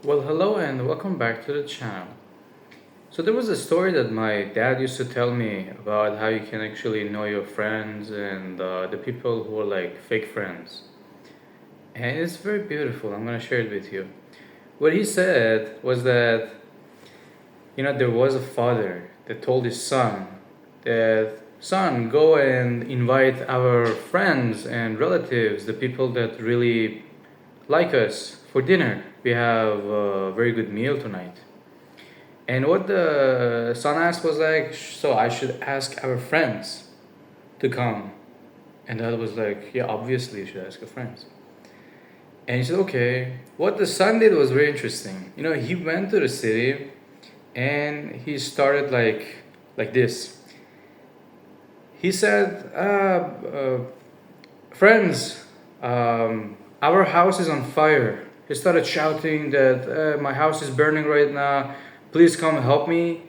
Well, hello and welcome back to the channel. So there was a story that my dad used to tell me about how you can actually know your friends and the people who are like fake friends. And it's very beautiful. I'm going to share it with you. What he said was that, there was a father that told his son that, son, go and invite our friends and relatives, the people that really like us, for dinner. We have a very good meal tonight. And what the son asked was like, so I should ask our friends to come. And dad was like, yeah, obviously you should ask your friends. And he said, okay. What the son did was very interesting. He went to the city and he started like this. He said, friends, our house is on fire. He started shouting that my house is burning right now. Please come help me.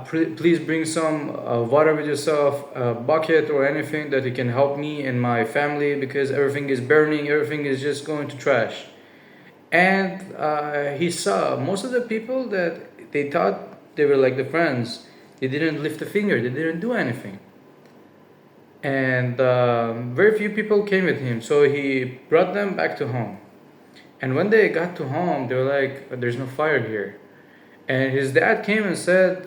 Please bring some water with yourself, a bucket or anything that you can help me and my family because everything is burning, everything is just going to trash. And he saw most of the people that they thought they were like the friends. They didn't lift a finger, they didn't do anything. And very few people came with him, so he brought them back to home. And when they got to home, they were like, there's no fire here. And his dad came and said,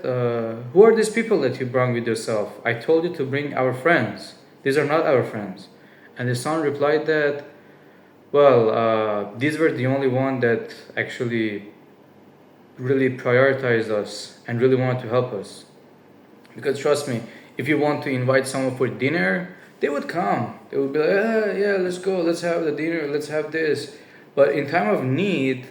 who are these people that you brought with yourself? I told you to bring our friends. These are not our friends. And the son replied that, well, these were the only one that actually really prioritized us and really wanted to help us. Because trust me, if you want to invite someone for dinner, they would come. They would be like, yeah, let's go, let's have the dinner, let's have this. But in time of need,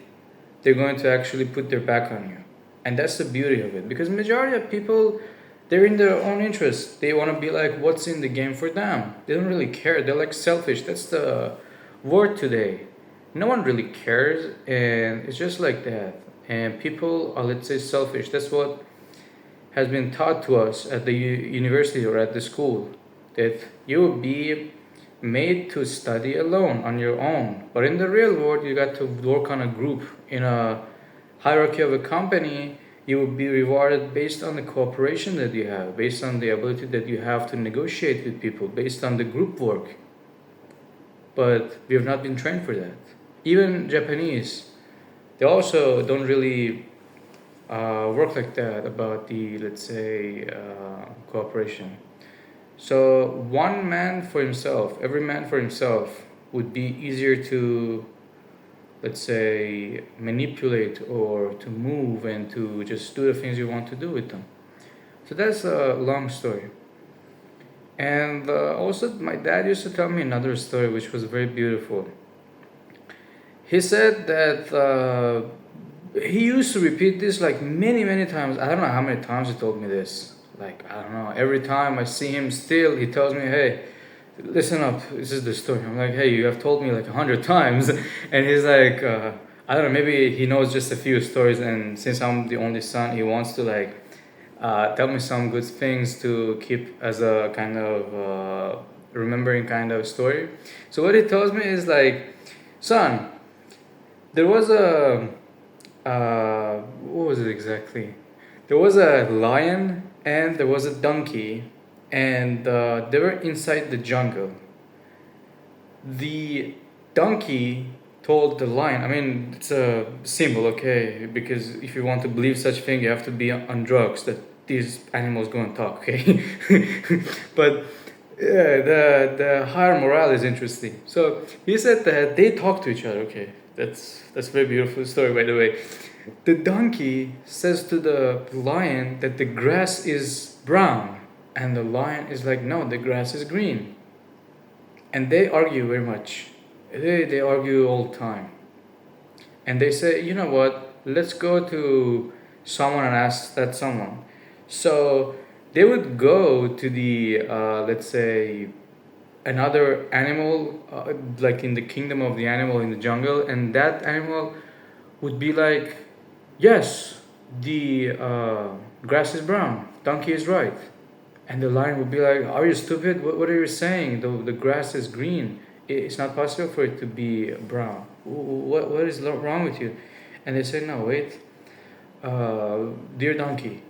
they're going to actually put their back on you. And that's the beauty of it. Because majority of people, they're in their own interest. They want to be like, what's in the game for them? They don't really care. They're like selfish. That's the word today. No one really cares. And it's just like that. And people are, let's say, selfish. That's what has been taught to us at the university or at the school, that you will be made to study alone on your own. But in the real world, you got to work on a group. In a hierarchy of a company, you will be rewarded based on the cooperation that you have, based on the ability that you have to negotiate with people, based on the group work. But we have not been trained for that. Even Japanese, they also don't really work like that about the, let's say, cooperation. So one man for himself, every man for himself, would be easier to, let's say, manipulate or to move and to just do the things you want to do with them. So that's a long story. And also, my dad used to tell me another story which was very beautiful. He said that he used to repeat this like many, many times. I don't know how many times he told me this. Like, I don't know. Every time I see him still, he tells me, hey, listen up. This is the story. I'm like, hey, you have told me like 100 times. And he's like, I don't know, maybe he knows just a few stories. And since I'm the only son, he wants to like tell me some good things to keep as a kind of remembering kind of story. So what he tells me is like, son, there was a what was it exactly? There was a lion and there was a donkey, and they were inside the jungle. The donkey told the lion. I mean, it's a symbol, okay? Because if you want to believe such thing, you have to be on drugs that these animals go and talk, okay? But yeah, the higher morale is interesting. So he said that they talk to each other. Okay, that's a very beautiful story, by the way. The donkey says to the lion that the grass is brown, and the lion is like, no, the grass is green. And they argue very much. They argue all the time. And they say, you know what, let's go to someone and ask that someone. So they would go to the, let's say, another animal, like in the kingdom of the animal in the jungle, and that animal would be like, yes, the grass is brown, donkey is right. And the lion would be like, are you stupid? What are you saying? The grass is green. It's not possible for it to be brown. What is wrong with you? And they say, no, wait, dear donkey,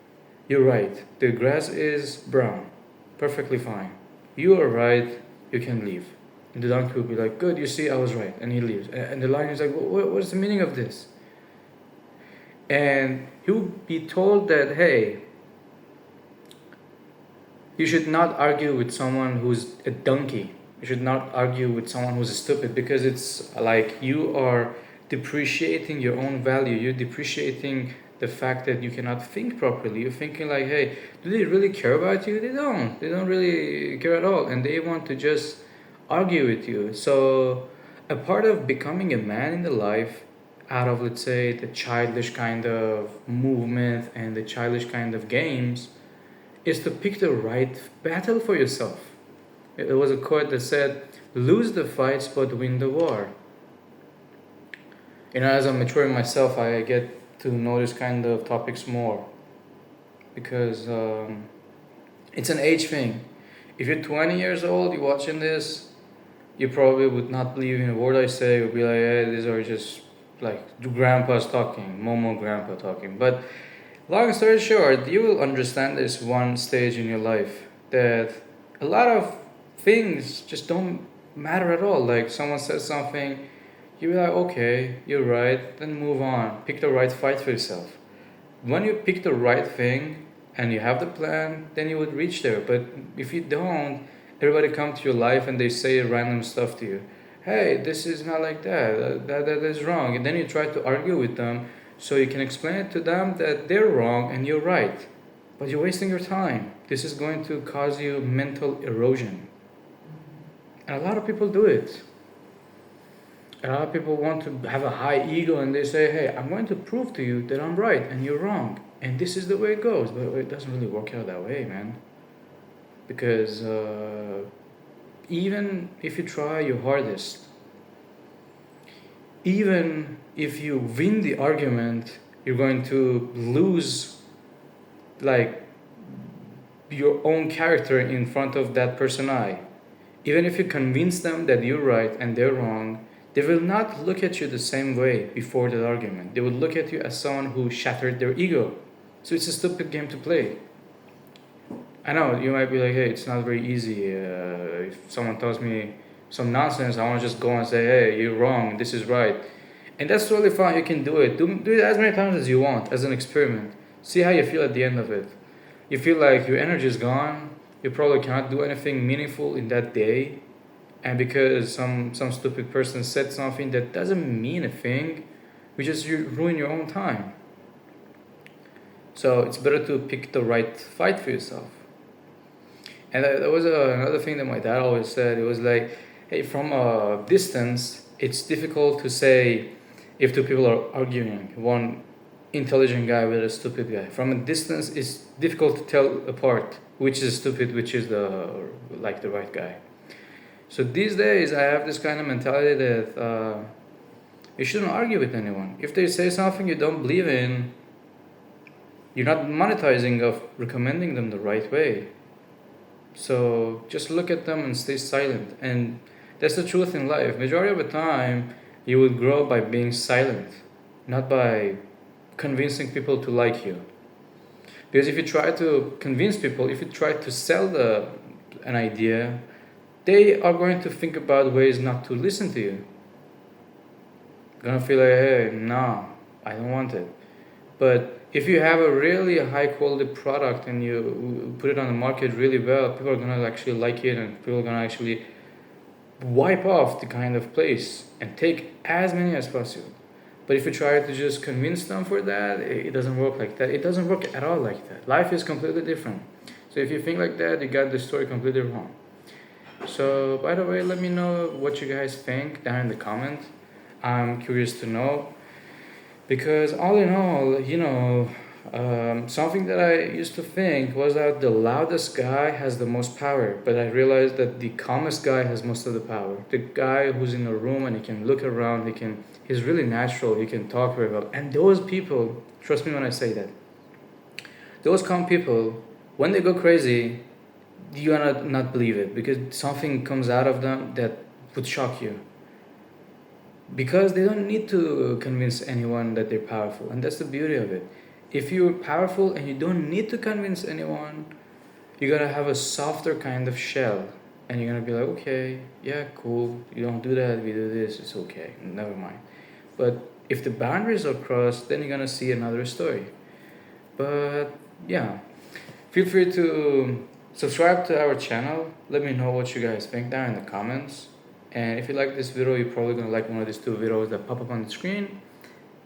you're right. The grass is brown. Perfectly fine. You are right. You can leave. And the donkey will be like, good, you see, I was right. And he leaves. And the lion is like, what's the meaning of this? And he will be told that, hey, you should not argue with someone who's a donkey. You should not argue with someone who's stupid, because it's like you are depreciating your own value. You're depreciating the fact that you cannot think properly. You're thinking like, hey, do they really care about you? They don't. They don't really care at all. And they want to just argue with you. So a part of becoming a man in the life, out of, let's say, the childish kind of movement and the childish kind of games, is to pick the right battle for yourself. There was a quote that said, lose the fights but win the war. As I'm maturing myself, I get to know this kind of topics more, because it's an age thing. If you're 20 years old, you're watching this, you probably would not believe in a word I say. You'd be like, hey, these are just like grandpa's talking, Momo grandpa talking. But long story short, you will understand this one stage in your life that a lot of things just don't matter at all. Like someone says something, you're like, okay, you're right, then move on. Pick the right fight for yourself. When you pick the right thing and you have the plan, then you would reach there. But if you don't, everybody come to your life and they say random stuff to you. Hey, this is not like that. That is wrong. And then you try to argue with them so you can explain it to them that they're wrong and you're right. But you're wasting your time. This is going to cause you mental erosion. And a lot of people do it. A lot of people want to have a high ego and they say, hey, I'm going to prove to you that I'm right and you're wrong. And this is the way it goes. But it doesn't really work out that way, man. Because even if you try your hardest, even if you win the argument, you're going to lose like your own character in front of that person eye. Even if you convince them that you're right and they're wrong, they will not look at you the same way before that argument. They will look at you as someone who shattered their ego. So it's a stupid game to play. I know you might be like, hey, it's not very easy. If someone tells me some nonsense, I want to just go and say, hey, you're wrong, this is right. And that's totally fine, you can do it. Do it as many times as you want, as an experiment. See how you feel at the end of it. You feel like your energy is gone, you probably cannot do anything meaningful in that day. And because some stupid person said something that doesn't mean a thing, you ruin your own time. So it's better to pick the right fight for yourself. And there was another thing that my dad always said. It was like, hey, from a distance, it's difficult to say if two people are arguing, one intelligent guy with a stupid guy. From a distance, it's difficult to tell apart which is stupid, which is the right guy. So these days, I have this kind of mentality that you shouldn't argue with anyone. If they say something you don't believe in, you're not monetizing of recommending them the right way. So just look at them and stay silent. And that's the truth in life. Majority of the time, you would grow by being silent, not by convincing people to like you. Because if you try to convince people, if you try to sell an idea, they are going to think about ways not to listen to you. They're gonna feel like, hey, no, I don't want it. But if you have a really high quality product and you put it on the market really well, people are gonna actually like it, and people are gonna actually wipe off the kind of place and take as many as possible. But if you try to just convince them for that, it doesn't work like that. It doesn't work at all like that. Life is completely different. So if you think like that, you got the story completely wrong. So by the way, let me know what you guys think down in the comment. I'm curious to know. Because all in all, something that I used to think was that the loudest guy has the most power. But I realized that the calmest guy has most of the power. The guy who's in a room and he can look around, he's really natural, he can talk very well. And those people, trust me when I say that, those calm people, when they go crazy, you gonna not believe it, because something comes out of them that would shock you. because they don't need to convince anyone that they're powerful, and that's the beauty of it. If you're powerful and you don't need to convince anyone, you're gonna have a softer kind of shell, and you're gonna be like, okay, yeah, cool, you don't do that, we do this, it's okay, never mind. But if the boundaries are crossed, then you're gonna see another story. But yeah, feel free to subscribe to our channel. Let me know what you guys think down in the comments. And if you like this video, you're probably gonna like one of these two videos that pop up on the screen.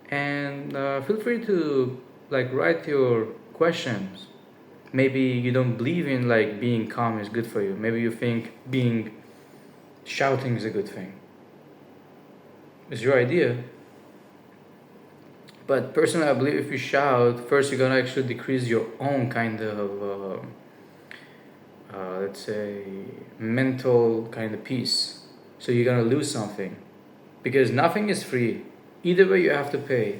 And feel free to like write your questions. Maybe you don't believe in like being calm is good for you. Maybe you think being shouting is a good thing. It's your idea. But personally, I believe if you shout, first you're gonna actually decrease your own kind of, let's say, mental kind of peace. So you're gonna lose something, because nothing is free. Either way, you have to pay,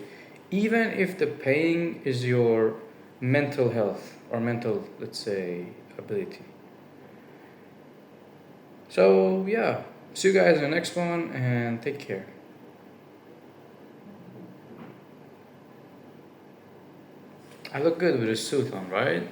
even if the paying is your mental health or mental, let's say, ability. So yeah, see you guys in the next one, and take care. I look good with a suit on, right?